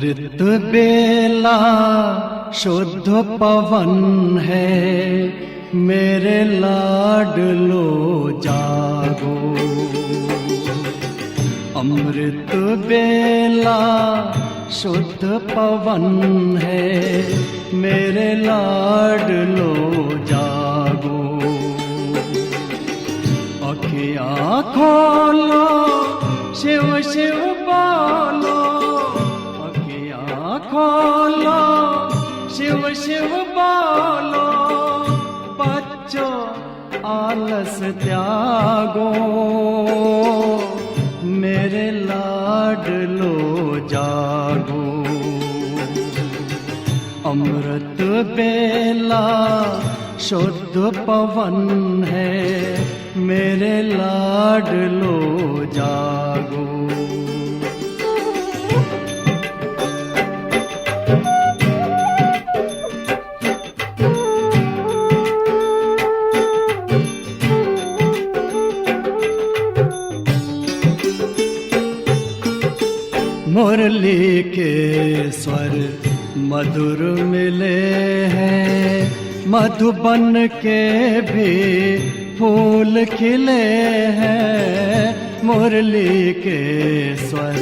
अमृत बेला शुद्ध पवन है, मेरे लाडलो जागो। अमृत बेला शुद्ध पवन है, मेरे लाडलो जागो। अखियाँ खोलो शिव शिव बोलो, अखियाँ खोलो शिव शिव बोलो। बच्चों आलस त्यागो, मेरे लाडलो जागो। अमृत बेला शुद्ध पवन है, मेरे लाडलो जागो। मुरली के स्वर मधुर मिले हैं, मधुबन के भी फूल खिले हैं। मुरली के स्वर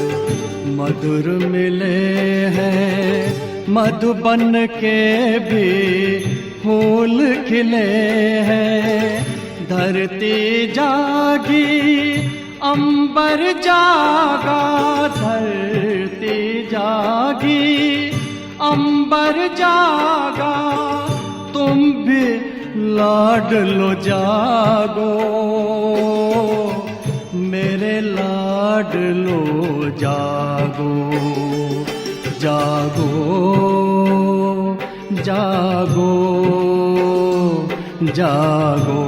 मधुर मिले हैं, मधुबन के भी फूल खिले हैं। धरती जागी अंबर जागा, धरती जागी अंबर जागा। तुम भी लाडलो जागो, मेरे लाडलो जागो। जागो जागो जागो।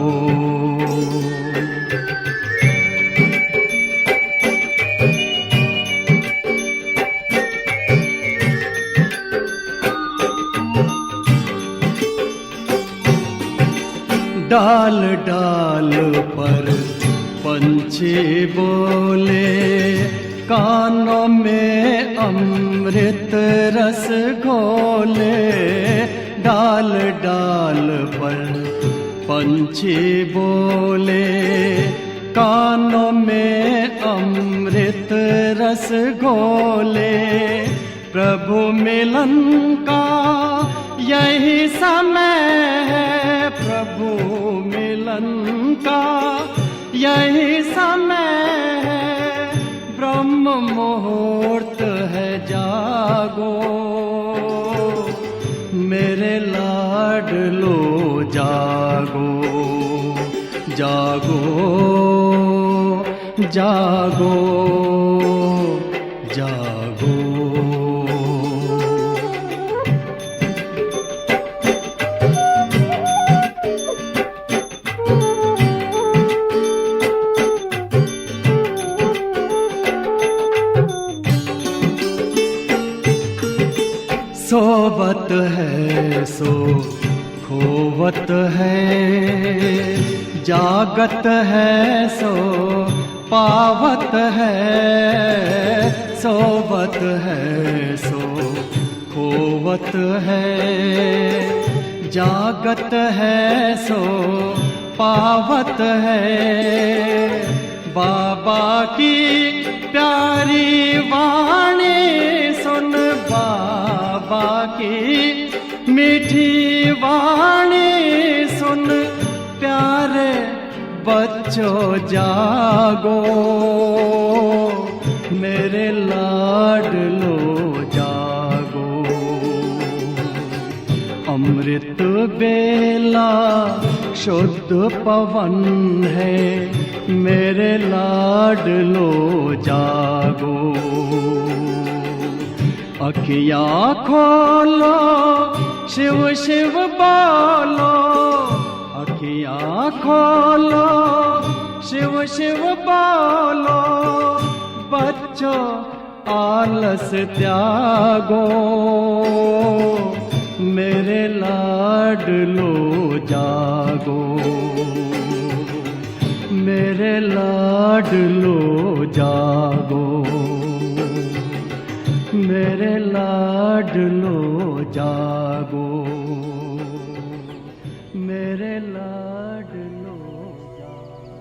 डाल डाल पर पंछी बोले, कानों में अमृत रस घोले। डाल डाल पर पंछी बोले, कानों में अमृत रस घोले। प्रभु मिलन का यही समय है, प्रभु मिलन का यही समय है। ब्रह्म मुहूर्त है जागो, मेरे लाडलो जागो। जागो जागो जागो। सोवत है सो खोवत है, जागत है सो पावत है। सोवत है सो खोवत है, जागत है सो पावत है। बाबा की प्यारी वाणी सुन, बाबा की मीठी वाणी सुन। प्यारे बच्चों जागो, मेरे लाडलो जागो। अमृत बेला शुद्ध पवन है, मेरे लाडलो जागो। अखियाँ खोलो शिव शिव बोलो, अखियाँ खोलो शिव शिव बोलो। बच्चों आलस त्यागो, मेरे लाडलो जागो। मेरे लाडलो जागो, मेरे लाडलो जागो, मेरे लाडलो जागो।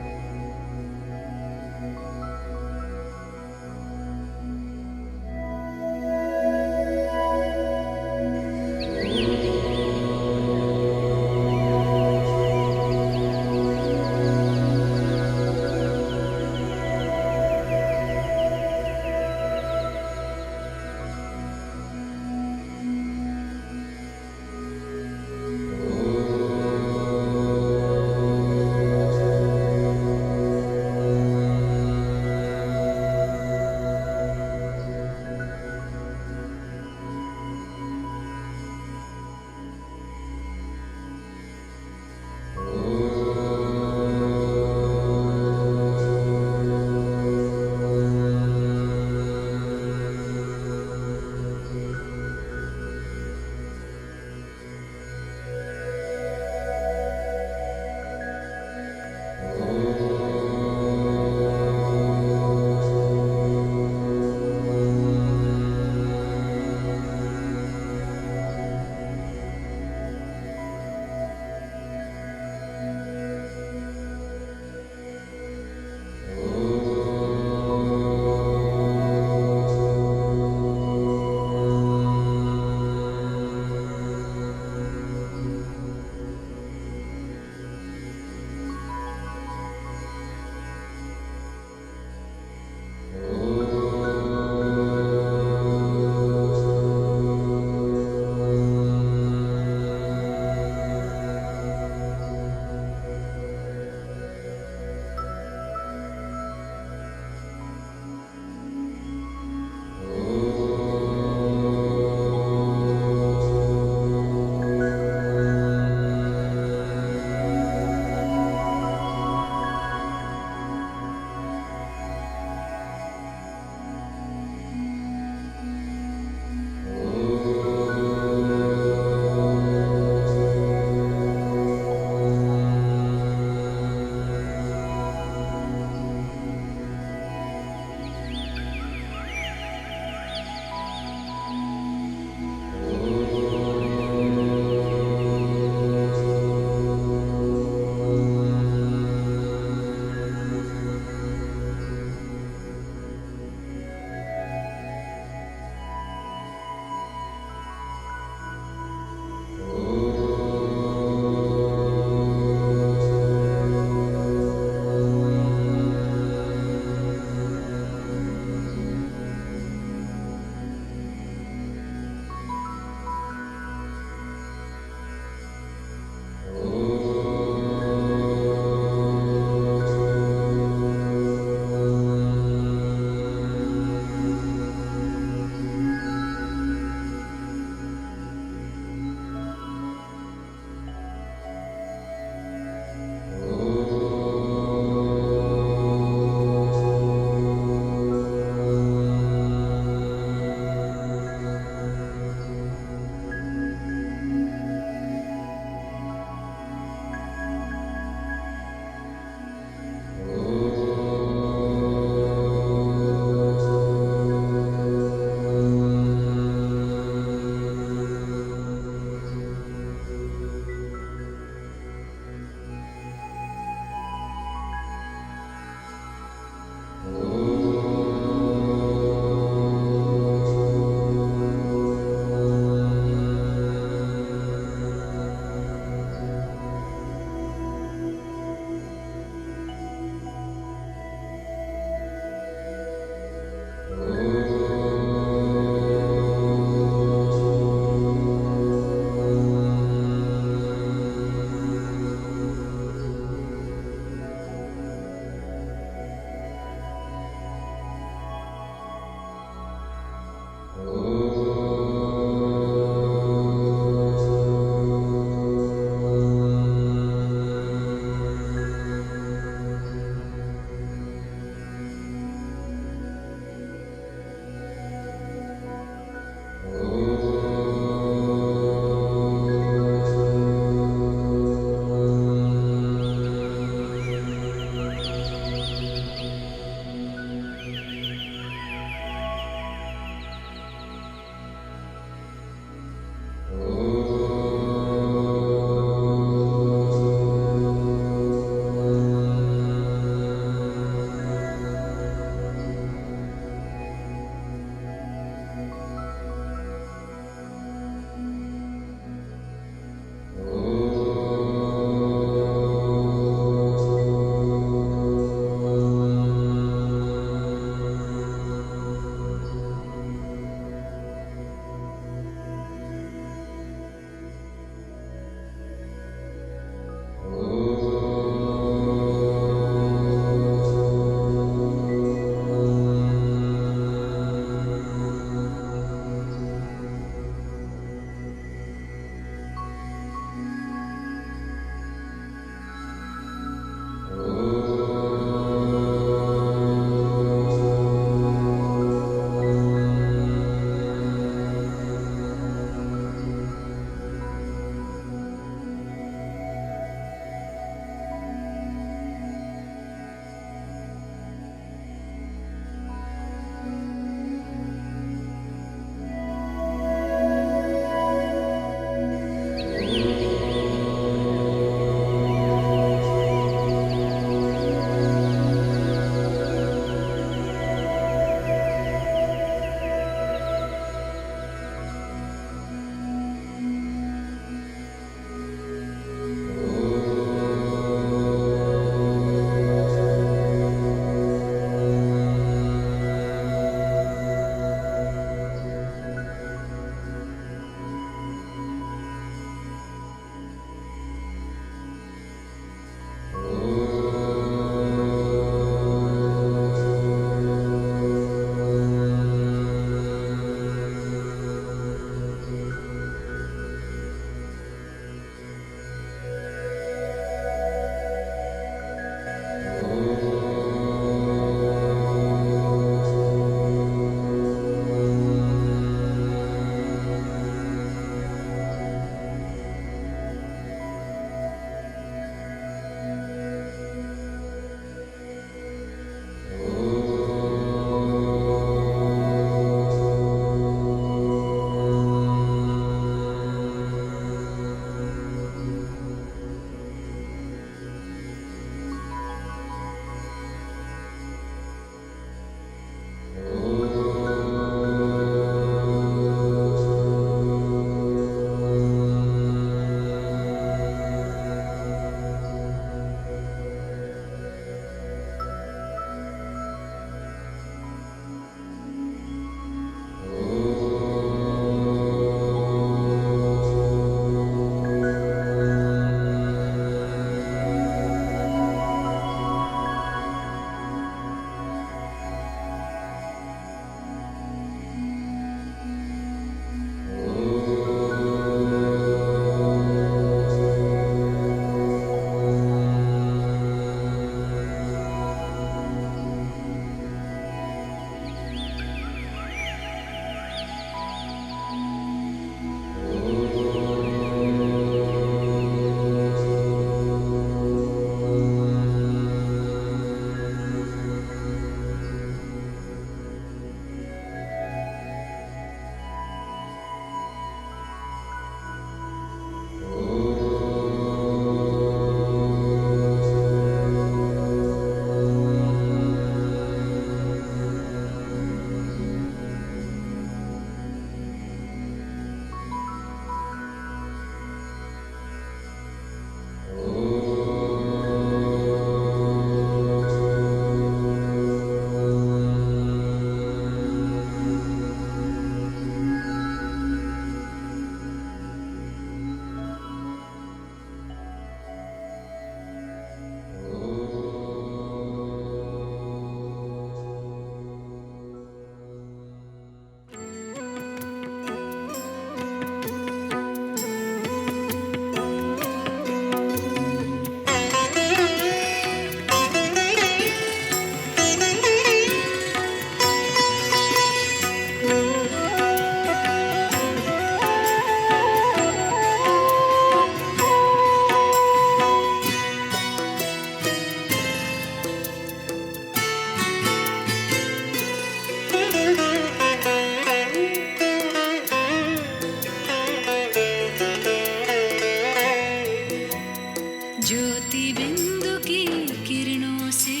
ज्योति बिंदु की किरणों से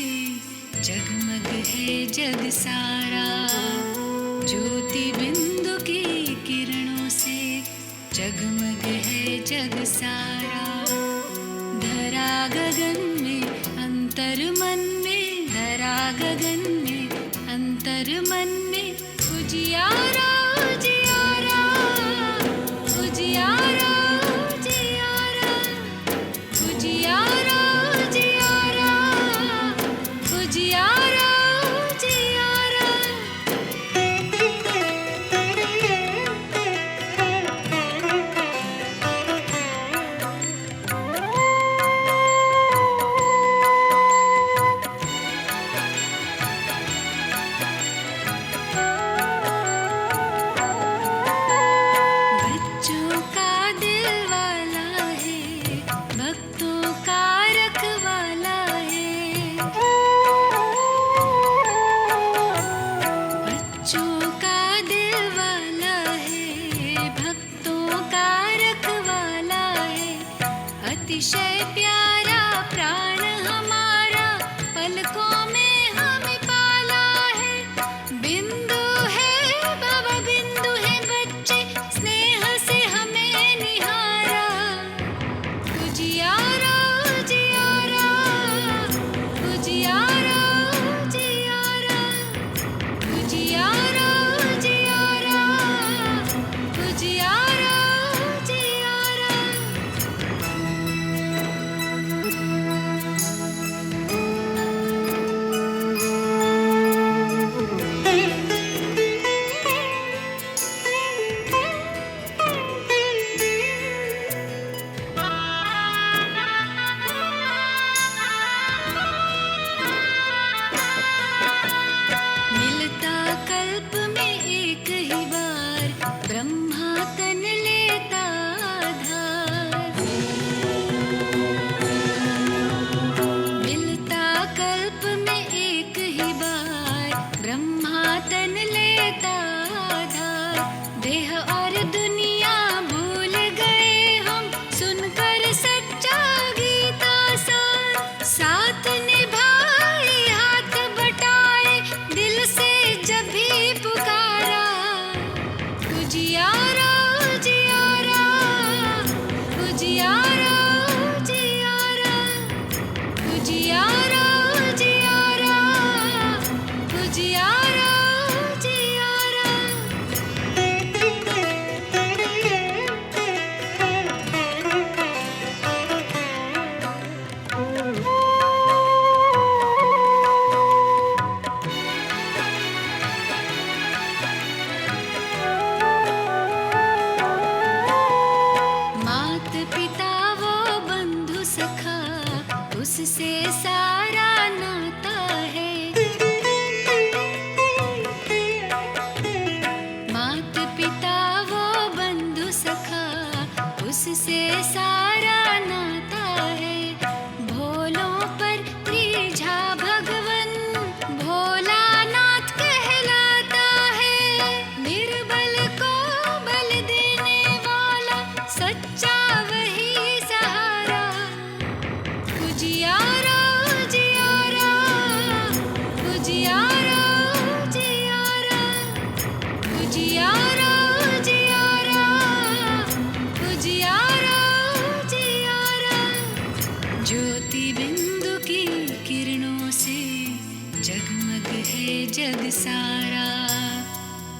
जगमग है जग सारा। ज्योति बिंदु की किरणों से जगमग है जग सारा। धरा गगन में अंतर मन में, धरा गगन में अंतर मन में उजियारा उजियारा उजियारा उजियारा उजियारा उजियारा उजियारा उजियारा। बच्चों का दिल वाला है, भक्तों का रखवाला है। बच्चों का दिल वाला है, भक्तों का रखवाला है। अतिशय प्यारा प्राण हमारा, पलकों में हमें पाला है। बिंदु है बाबा बिंदु है बच्चे, स्नेह से हमें निहारा। उजियारा उजियारा उजियारा उजियारा उजियारा उजियारा उजियारा उजियारा। मिलता कल्प में एक ही बार, ब्रह्मा तन लेता आधार। मिलता कल्प में एक ही बार, ब्रह्मा तन लेता आधार। देह और दुनिया भूल गए हम, सुनकर सच्चा गीता सार। साथ निभाए हाथ बटाए, दिल से जब भी पुकारा। उजियारा उजियारा उजियारा उजियारा उजियारा उजियारा उजियारा उजियारा। मात पिता वो बंधु सखा, उससे सारा नाता है। मात पिता वो बंधु सखा, उससे सारा नाता है। भोलों पर त्रिझा भगवन, भोलानाथ कहलाता है। निर्बल को बल देने वाला, सच्चा वही सहारा। उजियारा उजियारा उजियारा उजियारा उजियारा उजियारा उजियारा उजियारा। ज्योति बिंदु की किरणों से जगमग है जग सारा।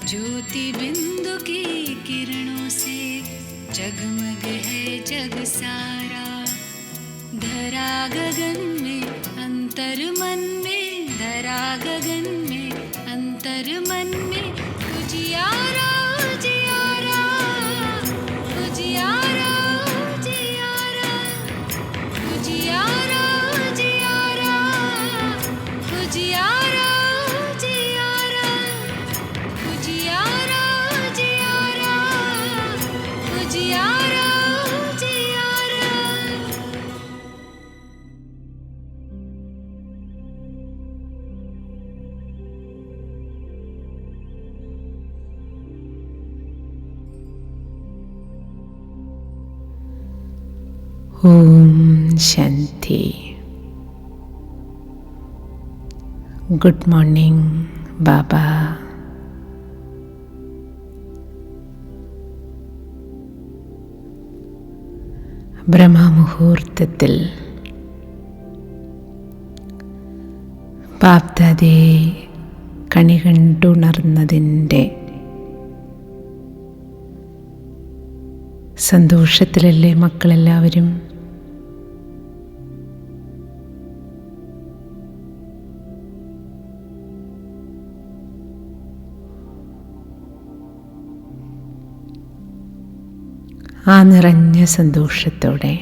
ज्योति बिंदु की किरणों से जगमग है जग सारा। धरा गगन में अंतर मन में, धरा गगन में अंतर मन में उजियारा उजियारा उजियारा उजियारा उजियारा उजियारा उजियारा उजियारा उजियारा उजियारा उजियारा उजियारा। ॐ ശാന്തി. ഗുഡ് മോർണിംഗ് ബാബ. ബ്രഹ്മമുഹൂർത്തത്തിൽ ബാപ്ദാദയെ കണി കണ്ടുണർന്നതിൻ്റെ സന്തോഷത്തിലല്ലേ മക്കളെല്ലാവരും? ആ നിറഞ്ഞ സന്തോഷത്തോടെ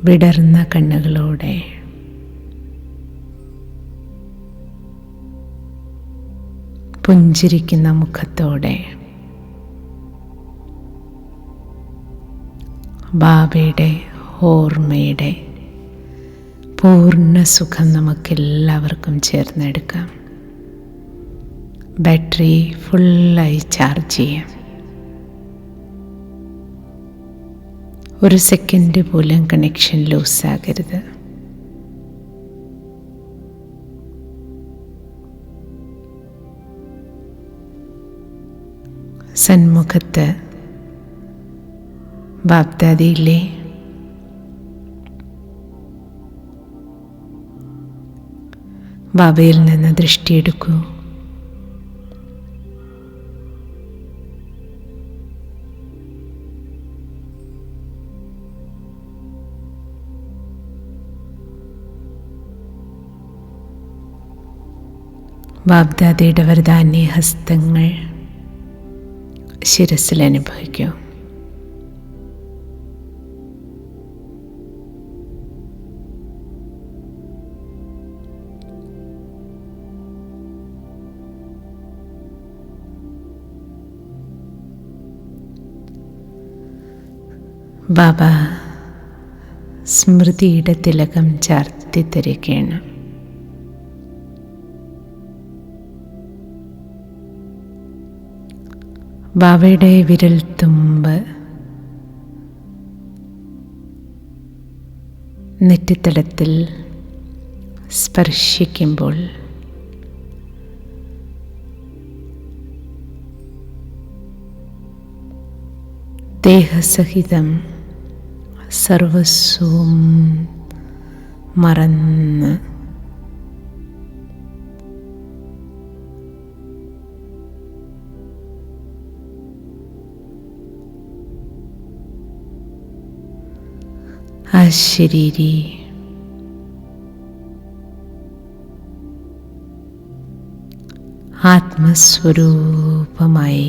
വിടർന്ന കണ്ണുകളോടെ പുഞ്ചിരിക്കുന്ന മുഖത്തോടെ ബാബയുടെ ഓർമ്മയുടെ പൂർണ്ണ സുഖം നമുക്കെല്ലാവർക്കും ചേർന്നെടുക്കാം. ബാറ്ററി ഫുള്ളായി ചാർജ് ചെയ്യാം. ഒരു സെക്കൻഡ് പോലും കണക്ഷൻ ലൂസാകരുത്. സന്മുഖത്ത് ബാപ്ദാദിയില്ലേ? ബാബയിൽ നിന്ന് ദൃഷ്ടിയെടുക്കൂ. ബാപ്ദാദിയുടെ വരദാന്യ ഹസ്തങ്ങൾ ശിരസിൽ അനുഭവിക്കൂ. ബാബ സ്മൃതിയുടെ തിലകം ചാർത്തിത്തരികയാണ്. ബാബയുടെ വിരൽ തുമ്പ് നെറ്റിത്തടത്തിൽ സ്പർശിക്കുമ്പോൾ ദേഹസഹിതം സർവസ്വവും മറന്ന് ആ ശരീരി ആത്മസ്വരൂപമായി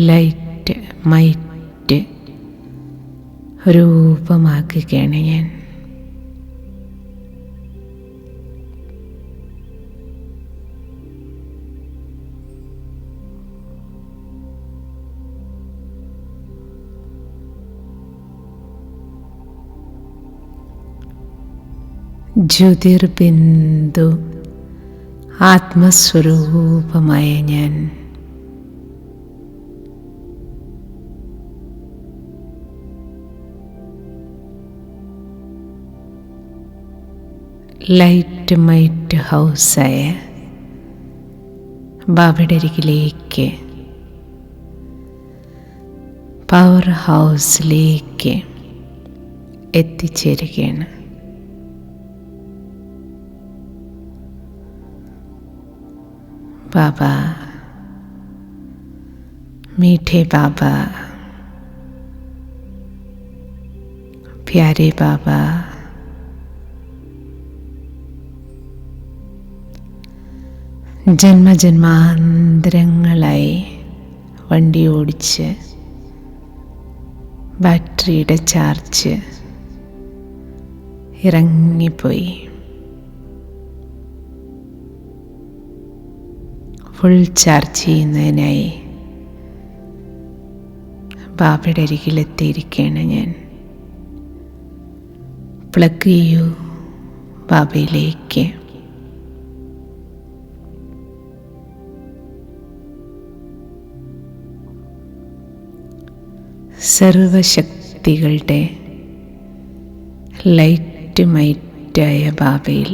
ലൈറ്റ് മൈറ്റ് രൂപമാക്കുകയാണ് ഞാൻ. ജ്യോതിർബിന്ദു ആത്മസ്വരൂപമായ ഞാൻ ലൈറ്റ് മൈറ്റ് ഹൗസായ ബാബയുടെ അരികിലേക്ക്, പവർ ഹൗസിലേക്ക് എത്തിച്ചേരുകയാണ്. बाबा मीठे बाबा, प्यारे बाबा, ജന്മജന്മാന്തരങ്ങളായി വണ്ടി ഓടിച്ച് ബാറ്ററിയുടെ ചാർജ് ഇറങ്ങിപ്പോയി. ഫുൾ ചാർജ് ചെയ്യുന്നതിനായി ബാബയുടെ അരികിലെത്തിയിരിക്കുകയാണ് ഞാൻ. പ്ലഗ് ചെയ്യൂ, ബാബയിലേക്ക്. സർവശക്തികളുടെ ലൈറ്റ് മൈറ്റായ ബാബയിൽ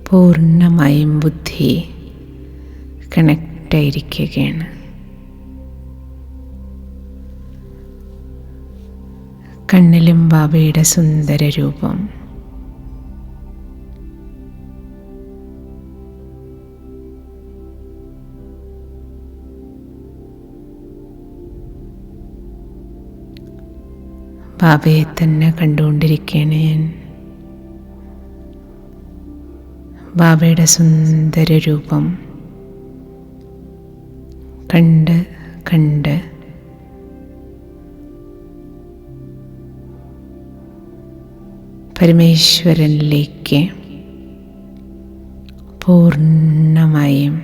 പൂർണ്ണമായും ബുദ്ധി കണക്റ്റായിരിക്കുകയാണ്. കണ്ണിലും ബാബയുടെ സുന്ദര രൂപം. ബാബയെ തന്നെ കണ്ടുകൊണ്ടിരിക്കുകയാണ് ഞാൻ. ബാബയുടെ സുന്ദര രൂപം കണ്ട് കണ്ട് പരമേശ്വരനിലേക്ക് പൂർണ്ണമായും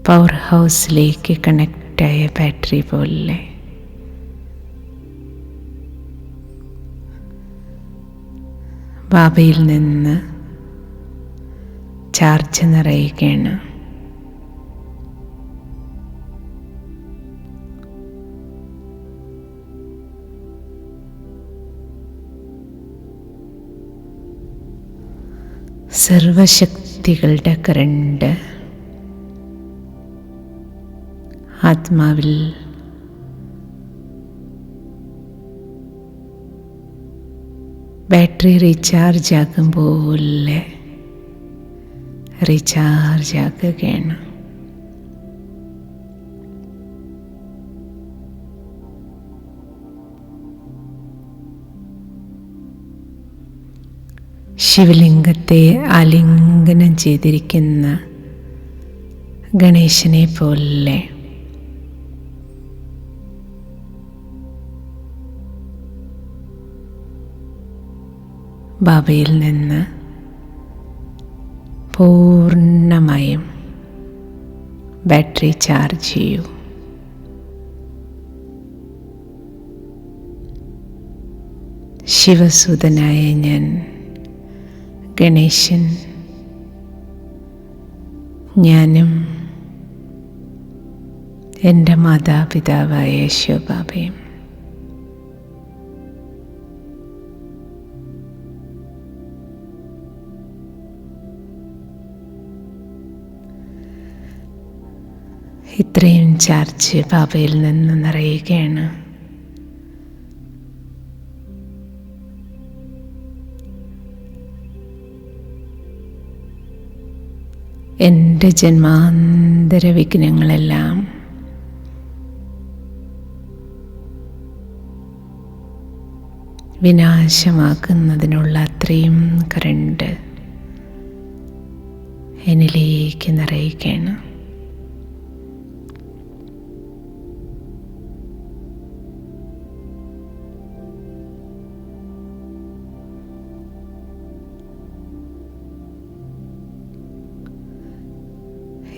പവർ ഹൗസിലേക്ക് കണക്റ്റായ ബാറ്ററി പോലെ ബാബയിൽ നിന്ന് ചാർജ് നിറയുകയാണ്. സർവശക്തികളുടെ കറണ്ട് ആത്മാവിൽ ബാറ്ററി റീചാർജ് ആക്കും പോലെ റീചാർജ് ആക്കുകയാണ്. ശിവലിംഗത്തെ ആലിംഗനം ചെയ്തിരിക്കുന്ന ഗണേശനെ പോലെ ബാബയിൽ നിന്ന് പൂർണ്ണമായും ബാറ്ററി ചാർജ് ചെയ്യൂ. ശിവസുതനായ ഞാൻ ഗണേശൻ, ഞാനും എൻ്റെ മാതാപിതാവായ ശിവബാബയും ഇത്രയും ചാർജ് ബാബയിൽ നിന്ന് നിറയുകയാണ്. എൻ്റെ ജന്മാന്തര വിഘ്നങ്ങളെല്ലാം വിനാശമാക്കുന്നതിനുള്ള അത്രയും കറണ്ട് എന്നിലേക്ക് നിറയുകയാണ്.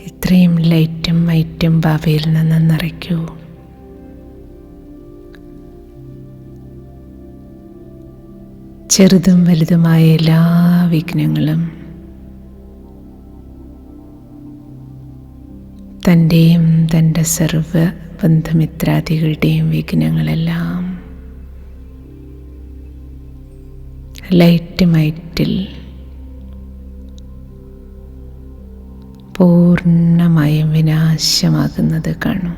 ഇത്രയും ലൈറ്റും വൈറ്റും ബാബയിൽ നിന്ന് നിറയ്ക്കൂ. ചെറുതും വലുതുമായ എല്ലാ വിഘ്നങ്ങളും തൻ്റെയും തൻ്റെ സർവ ബന്ധുമിത്രാദികളുടെയും വിഘ്നങ്ങളെല്ലാം ലൈറ്റ് മൈറ്റിൽ പൂർണ്ണമായും വിനാശമാകുന്നത് കാണും.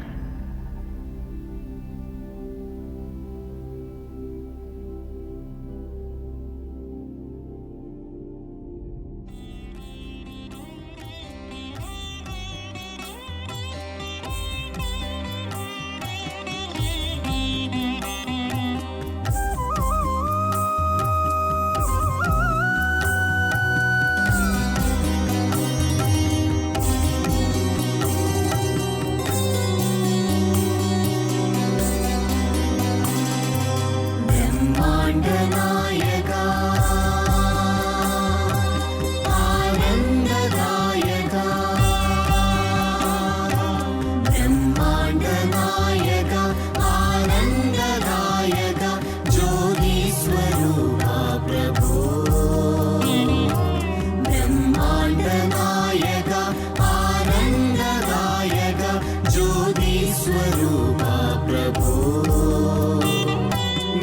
प्रभो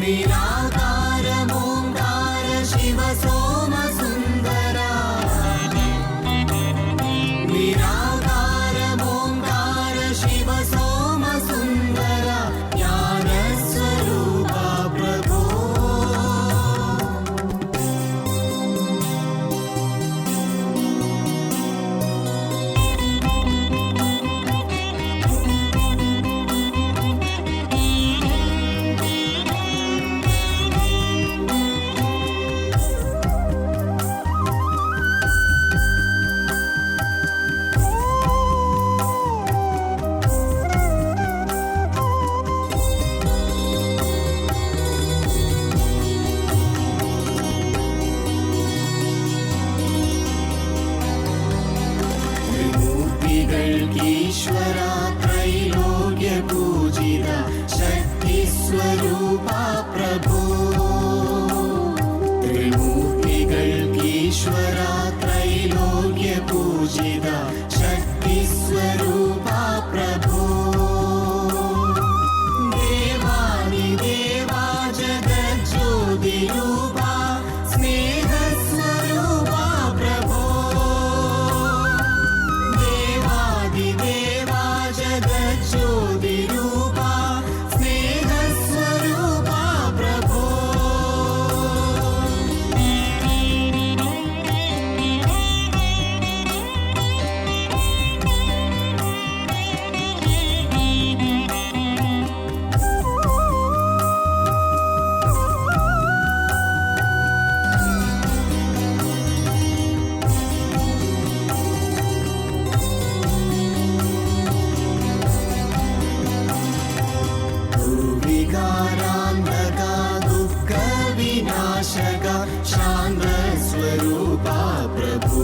निराकारमोङ्कार शिव सोम सुन्दरा निराकारमोङ्कार शिव सोम सुन्दरा ज्ञानस्वरूपा प्रभो ईश्वरा त्रैलोक्य पूजिता शक्ति स्वरूपा प्रभो त्रिमूर्तिगळ्कीश्वरा त्रैलोक्य पूजिता शक्ति स्वरूपा प्रभो देवादिदेवा जगज्योतिरूपा स्नेहस्वरूपा प्रभो देवा जगज्योतिरूपा स्नेहस्वरूपा प्रभो विकारान्तका दुःखविनाशका शान्तस्वरूपा प्रभो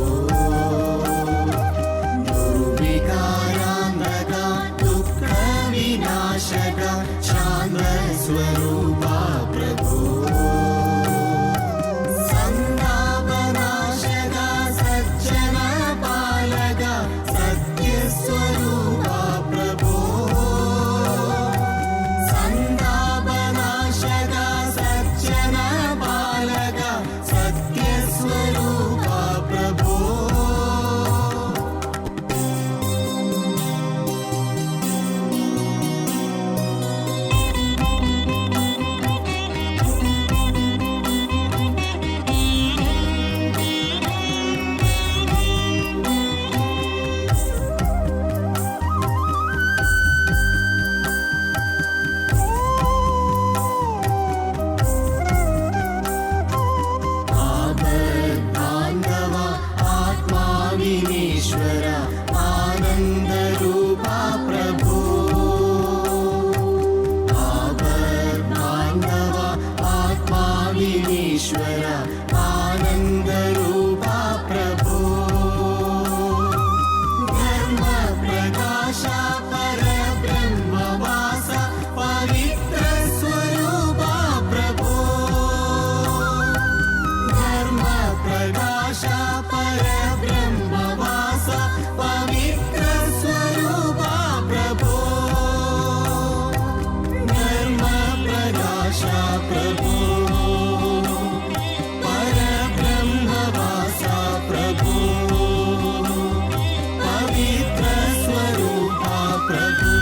दुर्विकारान्तका दुःखविनाशका शान्तस्वरूपा प्रभो सन्तापनाशका सज्जनपालका सत्यस्वरूपा प्रभो सन्तापनाशका सज्जनपालका सत्यस्वरूपा प्रभो आपद्बान्धवा आत्माविनीश्वर आनन्दरूपा प्रभो आपद्बान्धवा आत्माविनीश्वर आनन्दरूपा प्रभो धर्मप्रकाशा परब्रह्मवास पवित्रस्वरूपा प्रभो धर्मप्रकाशा परब्रह्मवास पवित्रस्वरूपा प्रभो धर्मप्रकाशा प्रभो परब्रह्मवास प्रभो पवित्रस्वरूपा प्रभो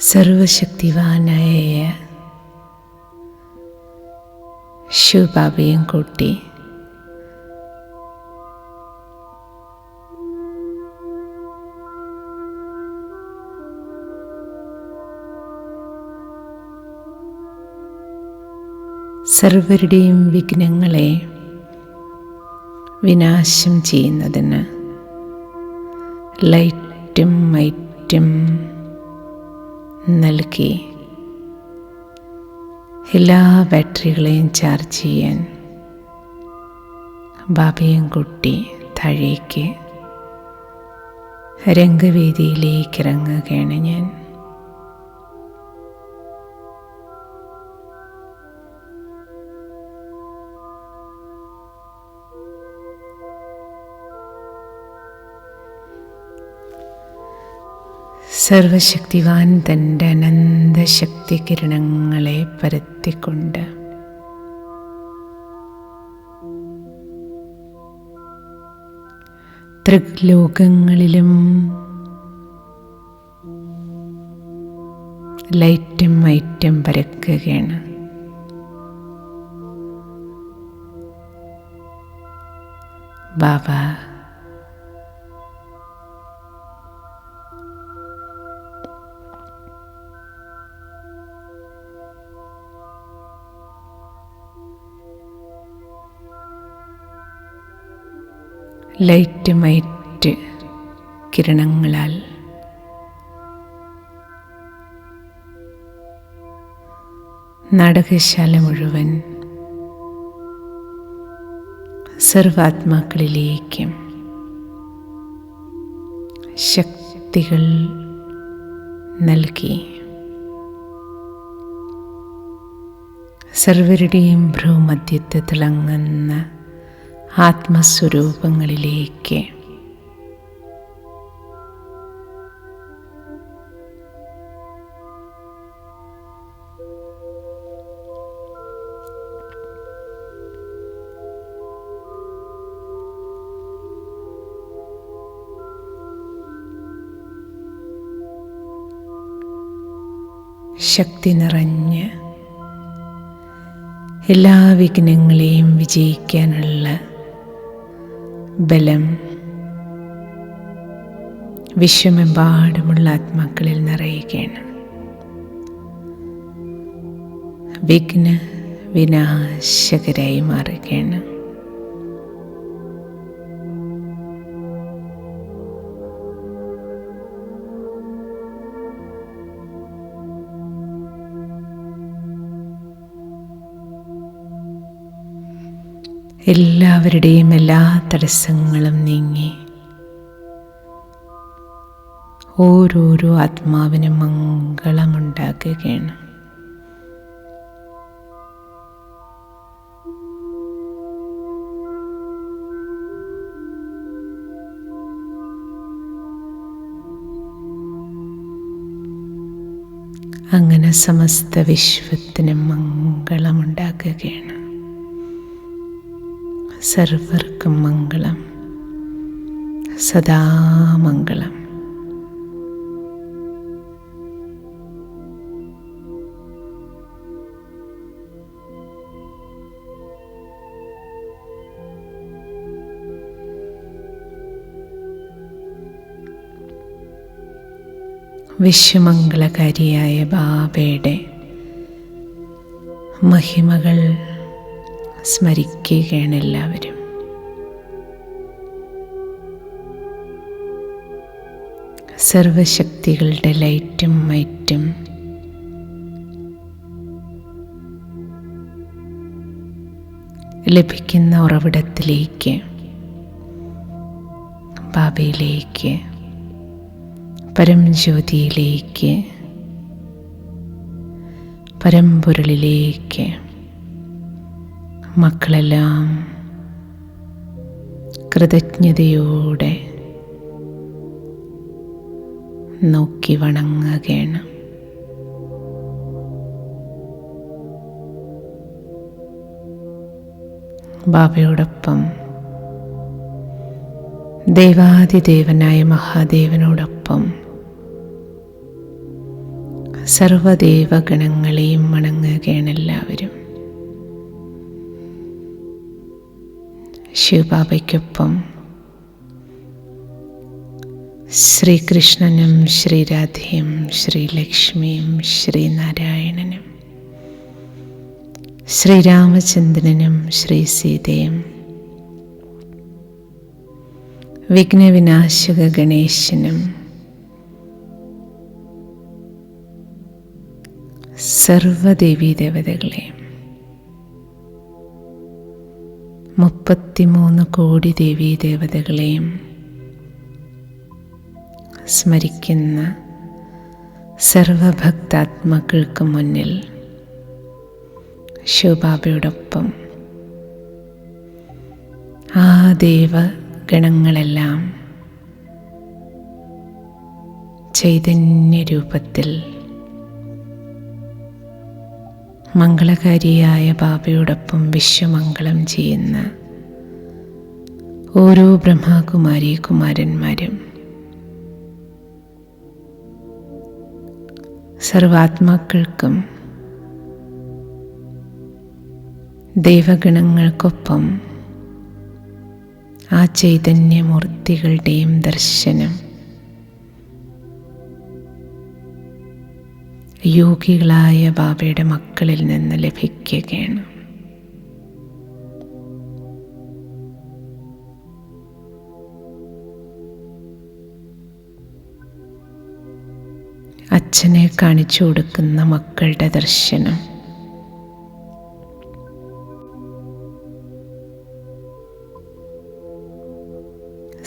സർവശക്തിവാനായ ശിവബാബയും കൂട്ടി സർവരുടെയും വിഘ്നങ്ങളെ വിനാശം ചെയ്യുന്നതിന് ലൈറ്റും ലൈറ്റും നൽകി എല്ലാ ബാറ്ററികളെയും ചാർജ് ചെയ്യാൻ ബാബയും കുട്ടി താഴേക്ക് രംഗവേദിയിലേക്ക് ഇറങ്ങുകയാണ് ഞാൻ. സർവശക്തിവാൻ തൻ്റെ അനന്തശക്തി കിരണങ്ങളെ പരത്തിക്കൊണ്ട് ത്രിലോകങ്ങളിലും ലൈറ്റും മൈറ്റും പരക്കുകയാണ്. ബാബ ലൈറ്റ് മൈറ്റ് കിരണങ്ങളാൽ നാടകശാല മുഴുവൻ സർവാത്മാക്കളിലേക്കും ശക്തികൾ നൽകി സർവരുടെയും ഭ്രൂമധ്യത്ത് തിളങ്ങുന്ന ആത്മസ്വരൂപങ്ങളിലേക്ക് ശക്തി നിറഞ്ഞ് എല്ലാ വിഘ്നങ്ങളെയും വിജയിക്കാനുള്ള ബലം വിശ്വമെമ്പാടുമുള്ള ആത്മാക്കളിൽ നിറയുകയാണ്. വിഘ്ന വിനാശകരായി മാറുകയാണ്. എല്ലാവരുടെയും എല്ലാ തടസ്സങ്ങളും നീങ്ങി ഓരോരോ ആത്മാവിനും മംഗളമുണ്ടാക്കുകയാണ്. അങ്ങനെ സമസ്ത വിശ്വത്തിനും മംഗളമുണ്ടാക്കുകയാണ്. സർവർക്കും മംഗളം, സദാ മംഗളം. വിശ്വമംഗളകാരിയായ ബാബയുടെ മഹിമകൾ സ്മരിക്കുകയാണ് എല്ലാവരും. സർവശക്തികളുടെ ലൈറ്റും മൈറ്റും ലഭിക്കുന്ന ഉറവിടത്തിലേക്ക്, ബാബയിലേക്ക്, പരംജ്യോതിയിലേക്ക്, പരമ്പൊരുളിലേക്ക് മക്കളെല്ലാം കൃതജ്ഞതയോടെ നോക്കി വണങ്ങുകയാണ്. ബാബയോടൊപ്പം ദേവാദിദേവനായ മഹാദേവനോടൊപ്പം സർവദേവഗണങ്ങളെയും വണങ്ങുകയാണ് എല്ലാവരും. ശിവബാബയ്ക്കൊപ്പം ശ്രീകൃഷ്ണനും ശ്രീരാധയും ശ്രീലക്ഷ്മിയും ശ്രീനാരായണനും ശ്രീരാമചന്ദ്രനും ശ്രീ സീതയും വിഘ്നവിനാശക ഗണേശനും സർവ്വദേവീദേവതകളെയും 33 കോടി ദേവീദേവതകളെയും സ്മരിക്കുന്ന സർവഭക്താത്മാക്കൾക്ക് മുന്നിൽ ശിവബാബയോടൊപ്പം ആ ദേവഗണങ്ങളെല്ലാം ചൈതന്യരൂപത്തിൽ മംഗളകാരിയായ ബാബയോടൊപ്പം വിശ്വമംഗളം ചെയ്യുന്ന ഓരോ ബ്രഹ്മകുമാരി കുമാരന്മാരും സർവാത്മാക്കൾക്കും ദേവഗണങ്ങൾക്കൊപ്പം ആ ചൈതന്യമൂർത്തികളുടെയും ദർശനം യോഗികളായ ബാബയുടെ മക്കളിൽ നിന്ന് ലഭിക്കുകയാണ്. അച്ഛനെ കാണിച്ചു കൊടുക്കുന്ന മക്കളുടെ ദർശനം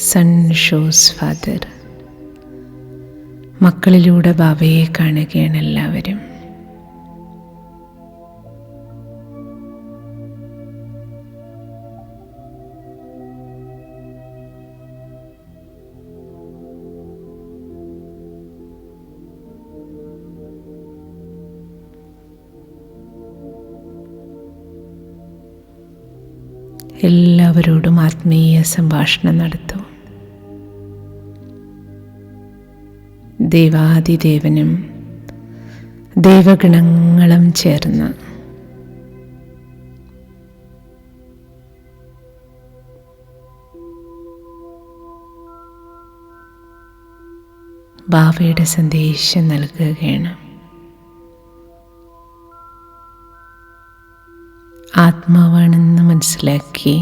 സൺ ഷോസ് ഫാദർ. മക്കളിലൂടെ ബാബയെ കാണുകയാണ് എല്ലാവരും. എല്ലാവരോടും ആത്മീയ സംഭാഷണം നടത്തും. ദേവാദിദേവനും ദേവഗണങ്ങളും ചേർന്ന് ബാബയുടെ സന്ദേശം നൽകുകയാണ്. ആത്മാവാണെന്ന് മനസ്സിലാക്കി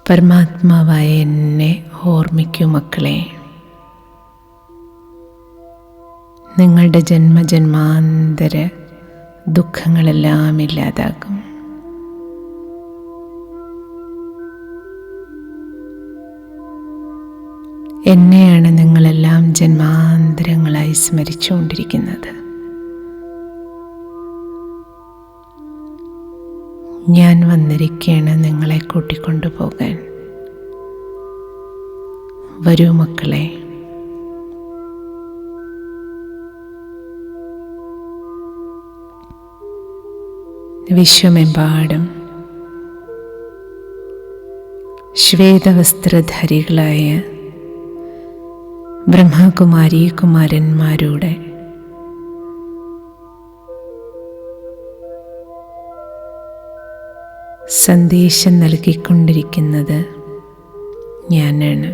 പരമാത്മാവായ എന്നെ ഓർമ്മിക്കൂ മക്കളെ. നിങ്ങളുടെ ജന്മജന്മാന്തര ദുഃഖങ്ങളെല്ലാം ഇല്ലാതാകും. എന്നെയാണ് നിങ്ങളെല്ലാം ജന്മാന്തരങ്ങളായി സ്മരിച്ചുകൊണ്ടിരിക്കുന്നത്. ഞാൻ വന്നിരിക്കുകയാണ് നിങ്ങളെ കൂട്ടിക്കൊണ്ടുപോകാൻ. വരൂ മക്കളെ. വിശ്വമെമ്പാടും ശ്വേതവസ്ത്രധാരികളായ ബ്രഹ്മകുമാരി കുമാരന്മാരുടെ സന്ദേശം നൽകിക്കൊണ്ടിരിക്കുന്നത് ഞാനാണ്.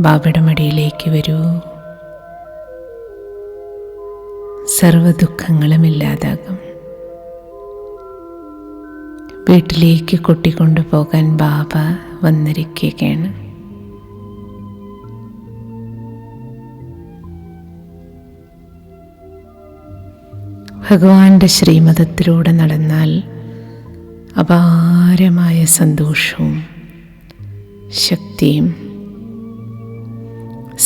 ബാബയുടെ മടിയിലേക്ക് വരൂ. സർവ്വദുഃഖങ്ങളും ഇല്ലാതാകും. വീട്ടിലേക്ക് കൂട്ടിക്കൊണ്ടുപോകാൻ ബാബ വന്നിരിക്കുകയാണ്. ഭഗവാന്റെ ശ്രീമതത്തിലൂടെ നടന്നാൽ അപാരമായ സന്തോഷവും ശക്തിയും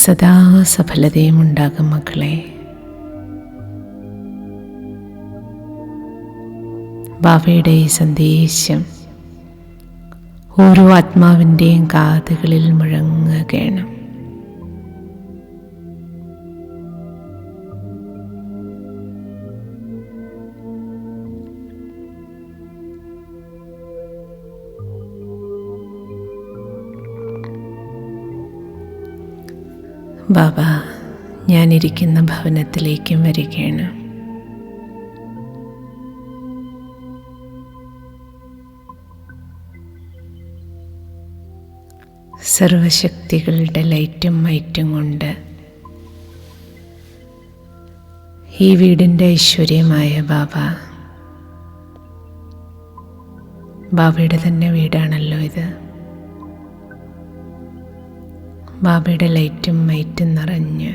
സദാ സഫലതയും ഉണ്ടാകും മക്കളെ. ബാബയുടെ ഈ സന്ദേശം ഓരോ ആത്മാവിൻ്റെയും കാതുകളിൽ മുഴങ്ങുകയാണ്. ബാബ ഞാനിരിക്കുന്ന ഭവനത്തിലേക്കും വരികയാണ്. സർവശക്തികളുടെ ലൈറ്റും മൈറ്റും കൊണ്ട് ഈ വീടിൻ്റെ ഐശ്വര്യമായ ബാബയുടെ തന്നെ വീടാണല്ലോ ഇത്. ബാബയുടെ ലൈറ്റും മൈറ്റും നിറഞ്ഞ്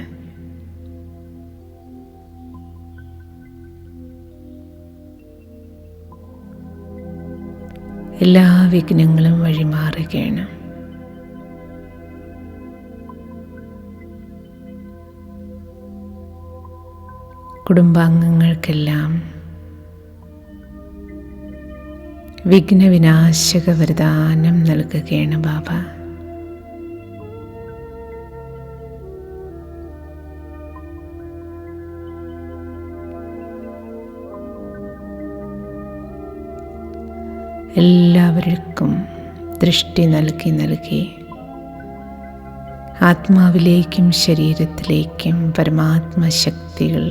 എല്ലാ വിഘ്നങ്ങളും വഴിമാറുകയാണ്. കുടുംബാംഗങ്ങൾക്കെല്ലാം വിഘ്നവിനാശക വരദാനം നൽകുകയാണ് ബാബ. എല്ലാവർക്കും ദൃഷ്ടി നൽകി ആത്മാവിലേക്കും ശരീരത്തിലേക്കും പരമാത്മശക്തികൾ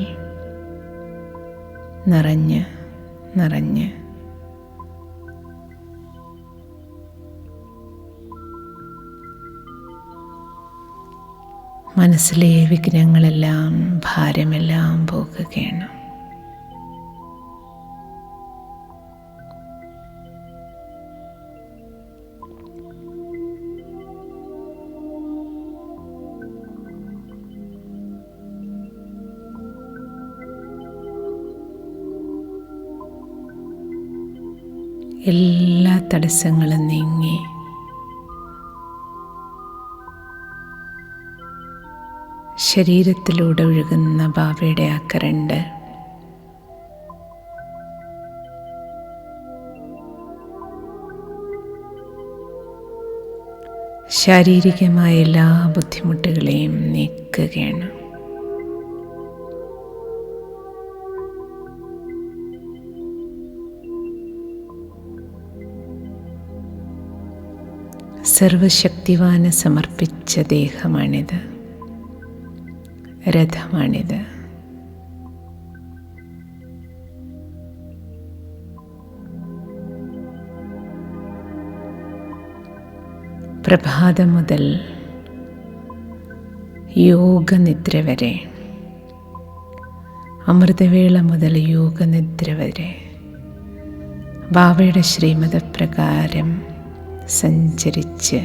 നിറഞ്ഞ് മനസ്സിലെ വിഘ്നങ്ങളെല്ലാം ഭാരമെല്ലാം പോകുകയാണ്. എല്ലാ തടസ്സങ്ങളും നീങ്ങി ശരീരത്തിലൂടെ ഒഴുകുന്ന ബാബയുടെ ആ കറണ്ട് ശാരീരികമായ എല്ലാ ബുദ്ധിമുട്ടുകളെയും നീക്കുകയാണ്. സർവശക്തിവാന് സമർപ്പിച്ച ദേഹമാണിത്, രഥമാണിത്. പ്രഭാതം മുതൽ യോഗനിദ്ര വരെ, അമൃതവേള മുതൽ യോഗനിദ്ര വരെ ബാബയുടെ ശ്രീമതപ്രകാരം സഞ്ചരിച്ച്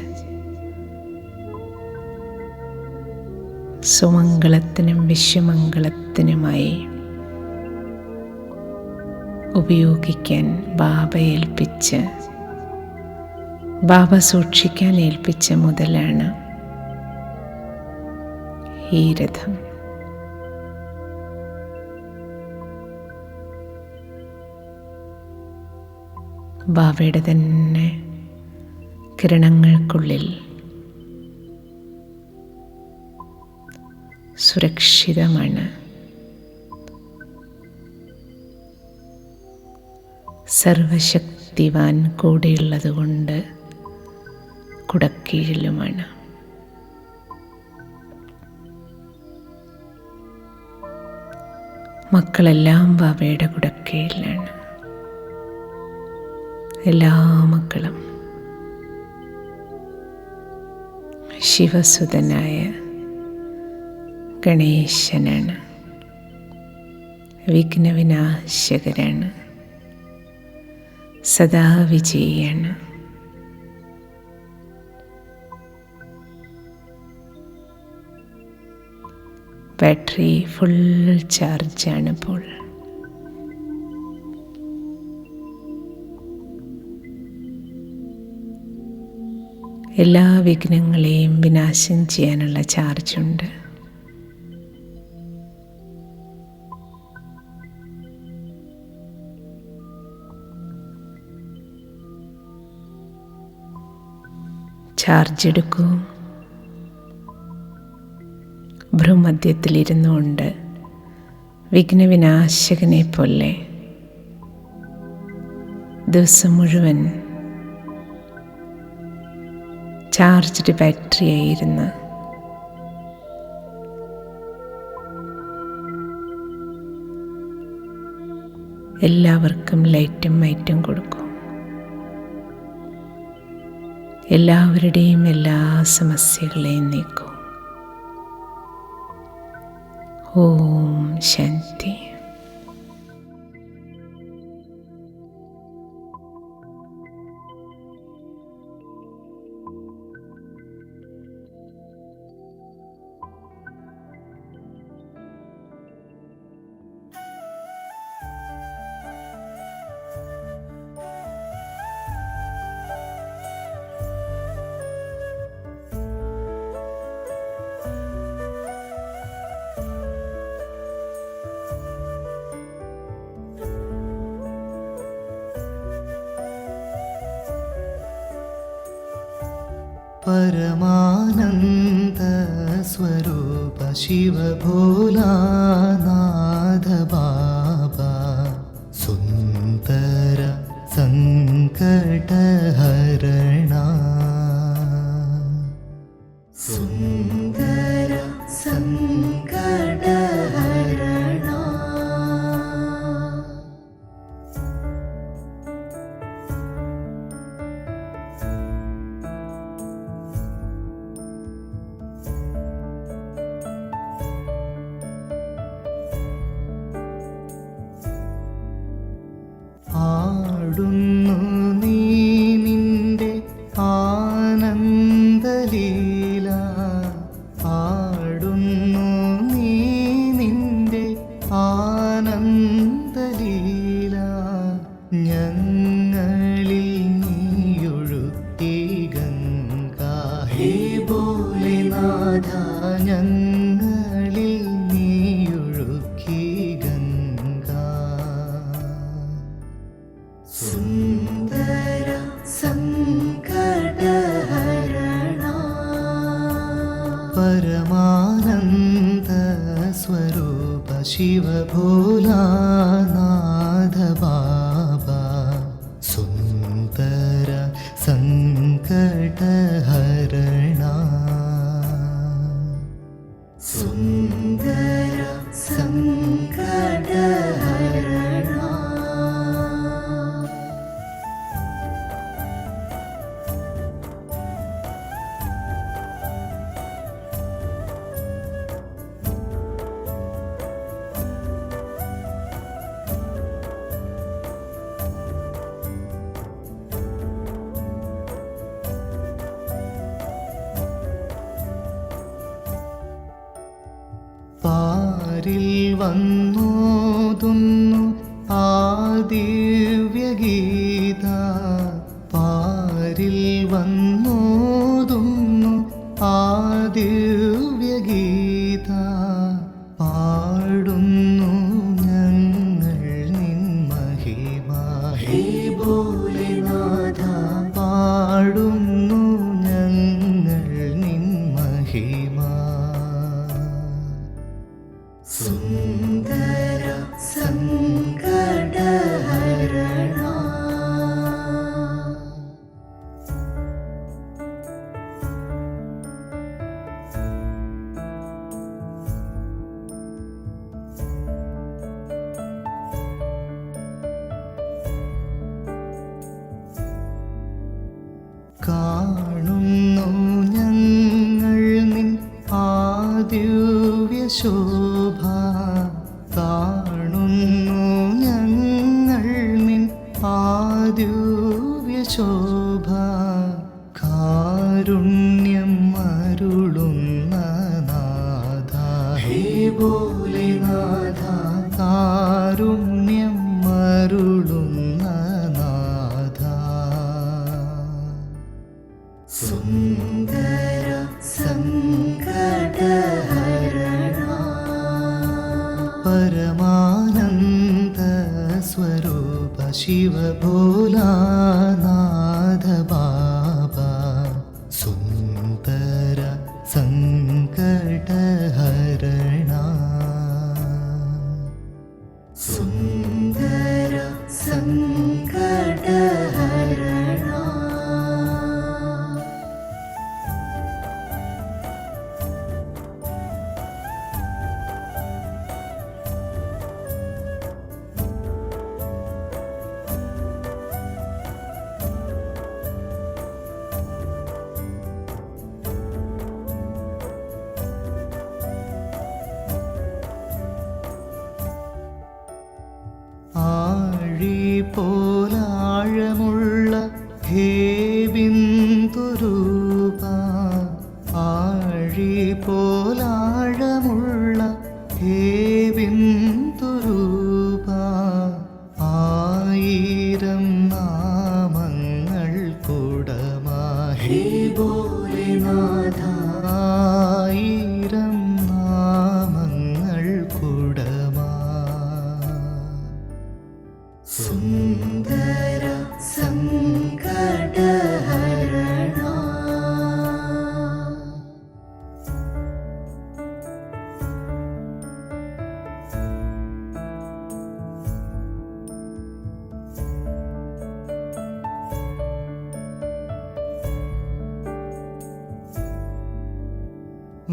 സുമംഗളത്തിനും വിശ്വമംഗളത്തിനുമായി ഉപയോഗിക്കാൻ ബാബ ഏൽപ്പിച്ച്, ബാബ സൂക്ഷിക്കാൻ ഏൽപ്പിച്ച മുതലാണ് ഈ രഥം. ബാബയുടെ തന്നെ കിരണങ്ങൾക്കുള്ളിൽ സുരക്ഷിതമാണ്. സർവശക്തിവാൻ കൂടെയുള്ളതുകൊണ്ട് കുടക്കീഴിലുമാണ്. മക്കളെല്ലാം ബാബയുടെ കുടക്കീഴിലാണ്. എല്ലാ മക്കളും ശിവസുതനായ ഗണേശനാണ്, വിഘ്നവിനാശകരാണ്, സദാ വിജയിയാണ്. Battery full ചാർജാണിപ്പോൾ. എല്ലാ വിഘ്നങ്ങളെയും വിനാശം ചെയ്യാനുള്ള ചാർജുണ്ട്. ചാർജ് എടുക്കൂ. ഭ്രൂമധ്യത്തിലിരുന്നു കൊണ്ട് വിഘ്നവിനാശകനെ പോലെ ദിവസം മുഴുവൻ ചാർജ്ഡ് ബാറ്ററിയായിരുന്ന് എല്ലാവർക്കും ലൈറ്റും മൈറ്റും കൊടുക്കും. എല്ലാവരുടെയും എല്ലാ സമസ്യകളെയും നീക്കും. ഓം ശാന്തി. परमानंद स्वरूप शिव भोलानाथ बाबा सुंदर संकट हरणा सुंदर संकट हरणा ആടുന്നു നീ നിന്റെ ആനന്ദലീല ആടുന്നു നീ നിന്റെ ആനന്ദലീല ഞങ്ങളിൽ നീയൊഴുക്കി ഗംഗാ ഹേ ഭോലേനാഥ ഞങ്ങളിൽ നീയൊഴുക്കി ഗംഗാ സുന്ദര സങ്കടഹരണ പരമാനന്ദ സ്വരൂപ ശിവ ഭോലാനാഥ ബാബാ സുന്ദര സങ്കടഹരണ സുന്ദര സങ്കടഹരണ പാരിൽ വന്നോതുന്നു ആ ദിവ്യഗീത പാരിൽ വന്നോതുന്നു ആ ദിവ്യഗീത പാടുന്നു ഞങ്ങൾ നിൻ മഹിമ ഹേ ഭോലേനാഥ പാടുന്നു ഞങ്ങൾ നിൻ മഹിമ സുന്ദര സങ്കടഹരണ കാണുന്നു ഞങ്ങൾ നിൻ ആ ദിവ്യശോഭ കാണുന്നു ഞങ്ങൾ നിൻ ആ ദിവ്യശോഭ കാരുണ്യം അരുളുന്ന നാഥ ഹേ ഭോലേനാഥ കാരുണ്യം അരുളുന്ന നാഥ സുന്ദര സങ്കടഹരണ പരമാനന്ദ സ്വരൂപ ശിവ ഭോലാനാഥ ബാബാ സുന്ദര സങ്കടഹരണ സുന്ദര സങ്കടഹരണ ആഴി പോലാഴമുള്ള ഹേ ബിന്ദുരൂപ ആഴി പോലാഴമുള്ള ഹേ ബിന്ദുരൂപ ആയിരം നാമങ്ങൾ കുടമാ ഹേ ഭോലേനാഥ ആയിരം നാമങ്ങൾ കുടമാ സുന്ദര സങ്കടഹരണ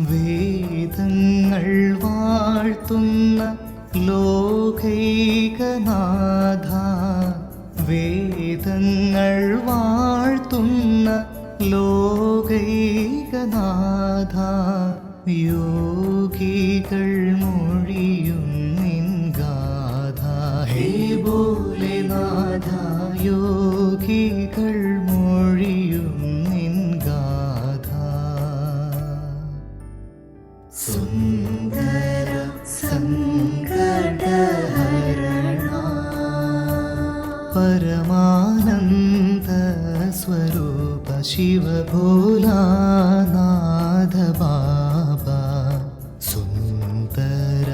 വേദങ്ങൾ വാഴ്ത്തുന്ന ലോകൈകനാഥ, വേദങ്ങൾ വാഴ്ത്തുന്ന ലോകൈകനാഥ, യോഗികൾ മൊഴിയും നിൻ ഗാഥ. ഹേ ഭോലേനാഥ, യോഗികൾ മൊഴിയും നിൻ ഗാഥ. സുന്ദര സങ്കടഹരണ, പരമാനന്ദ സ്വരൂപ ശിവ ഭോലാനാഥ ബാബാ, സുന്ദര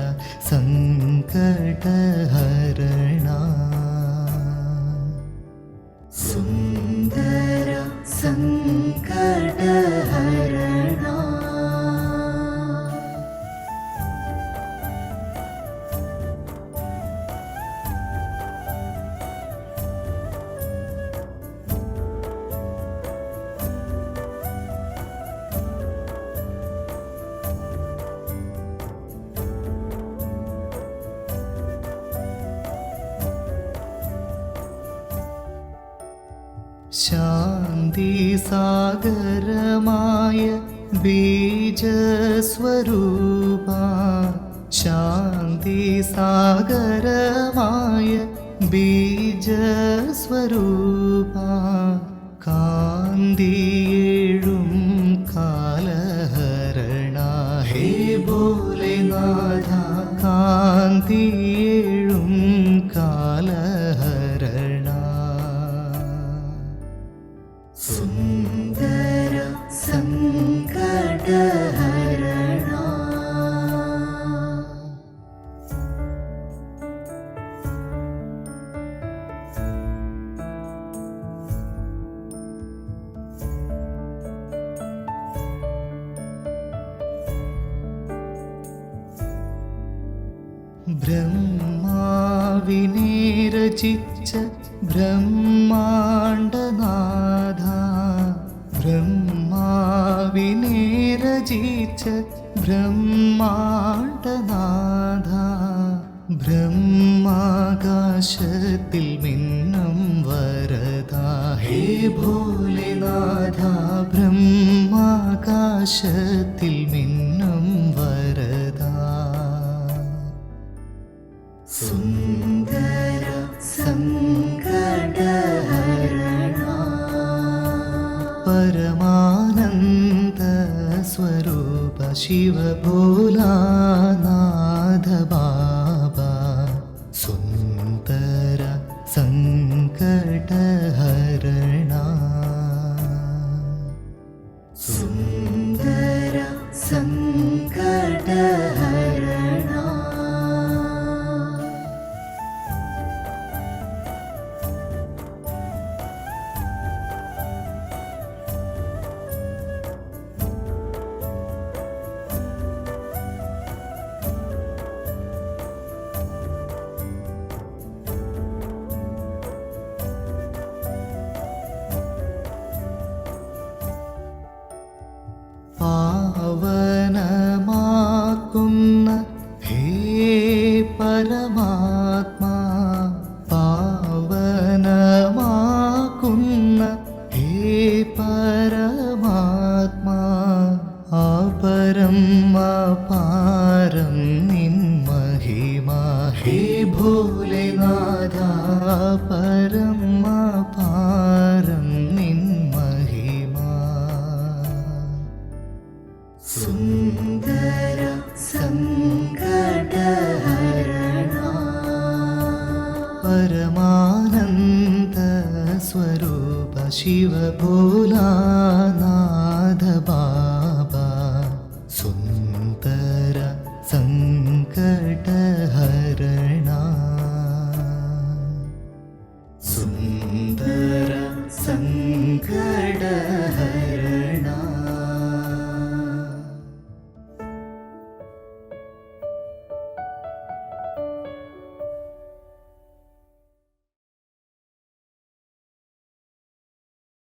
സങ്കടഹരണ, സുന്ദര സങ്കടഹരണ. ശാന്തി സാഗരമായ ബീജസ്വരൂപ, ശാന്തി സാഗരമായ ബീജസ്വരൂപ, കാന്തിയേഴും കാലഹരണ. ഹേ ഭോലേനാഥ, കാന്തിയേഴും കാലഹരണ, സുന്ദര സങ്കടഹരണ. ബ്രഹ്മാവിനെ രചിച്ച ബ്രഹ്മാണ്ഡനാഥ, ബ്രഹ്മാവിനെ രചിച്ച ബ്രഹ്മാണ്ഡനാഥ, ബ്രഹ്മാകാശത്തിൽ മിന്നും വരദ. ഹേ ഭോലേനാഥ, ബ്രഹ്മാകാശത്തിൽ മിന്നും വരദ, സുന്ദര സങ്കടഹരണ, പരമാനന്ദ സ്വരൂപ ശിവ ഭോലാനാഥ ബാബാ, സുന്ദര സങ്കടഹരണ, സുന്ദര സങ്കടഹരണ. പാവനമാക്കുന്ന ഹേ പരമാത്മാ, പാവനമാക്കുന്ന ഹേ പരമാത്മാ, അപരം അപാരം നിൻ മഹിമ. ഹേ ഭോലേനാഥ, പരം അപാരം നിൻ മഹിമ, സുന്ദര സങ്കടഹരണ, പരമാനന്ദ സ്വരൂപ ശിവ ഭോലാ